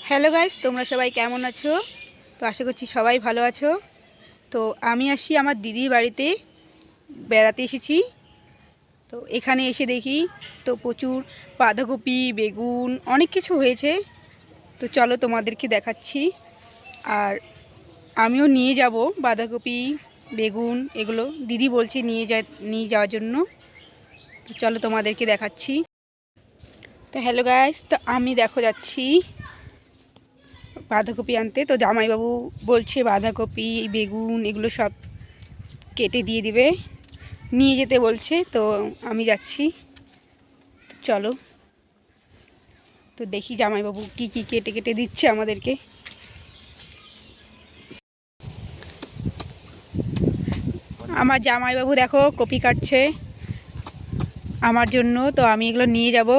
Hello guys, তোমরা সবাই কেমন আছো? তো আশা করছি সবাই ভালো আছো। তো আমি আসছি আমার দিদির বাড়িতে বেড়াতে এসেছি। তো এখানে এসে দেখি তো প্রচুর বাঁধাকপি, বেগুন অনেক কিছু হয়েছে। তো চলো তোমাদেরকে দেখাচ্ছি। আর আমিও নিয়ে যাব বাঁধাকপি, বেগুন এগুলো দিদি বলছে নিয়ে যাওয়ার জন্য। তো চলো তোমাদেরকে দেখাচ্ছি। তো হ্যালো গাইস, তো আমি যাচ্ছি বাঁধাকপি আনতে। তো জামাইবাবু বলছে বাঁধাকপি, বেগুন এগুলো সব কেটে দিয়ে দিবে, নিয়ে যেতে বলছে। তো আমি যাচ্ছি, চলো তো দেখি জামাইবাবু কি কি কেটে কেটে দিচ্ছে আমাদেরকে। আমার জামাইবাবু দেখো কপি কাটছে আমার জন্য। তো আমি এগুলো নিয়ে যাব।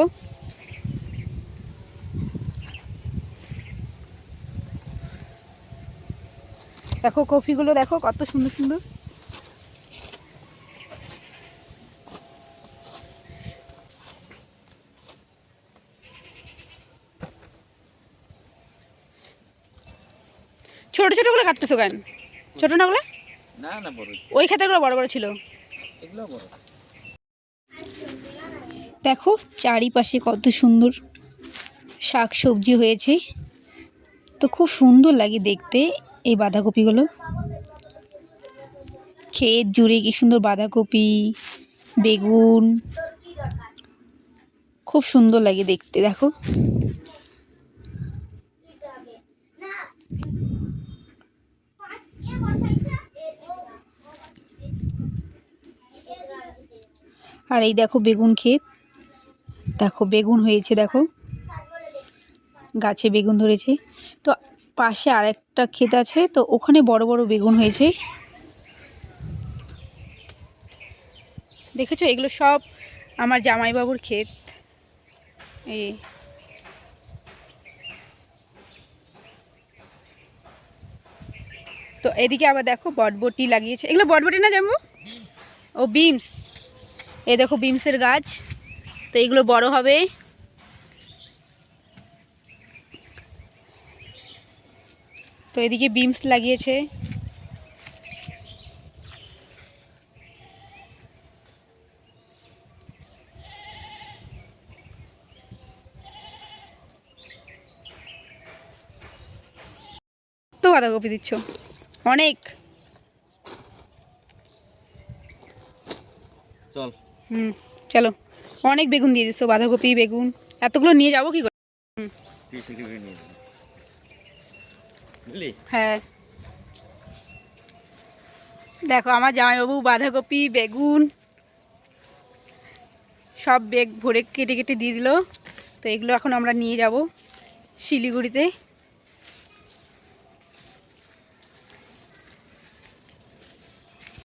দেখো কপিগুলো দেখো কত সুন্দর সুন্দর। ছোট ছোটগুলো কাটতেছো কেন? ছোট না গুলো? না না বড়। ওই খাতাগুলো বড় বড় ছিল। এগুলো বড়। দেখো চারিপাশে কত সুন্দর শাক সবজি হয়েছে। তো খুব সুন্দর লাগে দেখতে এই বাঁধাকপিগুলো। ক্ষেত জুড়ে কি সুন্দর বাঁধাকপি, বেগুন, খুব সুন্দর লাগে দেখতে। দেখো আর এই দেখো বেগুন ক্ষেত, দেখো বেগুন হয়েছে, দেখো গাছে বেগুন ধরেছে। তো পাশে আরেকটা ক্ষেত আছে, তো ওখানে বড় বড় বেগুন হয়েছে। দেখেছো এগুলো সব আমার জামাইবাবুর ক্ষেত। এই তো এদিকে আবার দেখো বটবটি লাগিয়েছে। এগুলো বটবটি না জামু? ও বিমস। এই দেখো বিমসের গাছ। তো এগুলো বড় হবে। তো এদিকে বিমস লাগিয়েছে। তো বাঁধাকপি দিচ্ছ অনেক। চল। চলো, অনেক বেগুন দিয়ে দিচ্ছ, বাঁধাকপি বেগুন এতগুলো নিয়ে যাবো কি করে? হ্যাঁ দেখো আমার জামাইবাবু বাঁধাকপি বেগুন সব বেগ ভরে কেটে কেটে দিয়ে দিল। তো এগুলো এখন আমরা নিয়ে যাব শিলিগুড়িতে।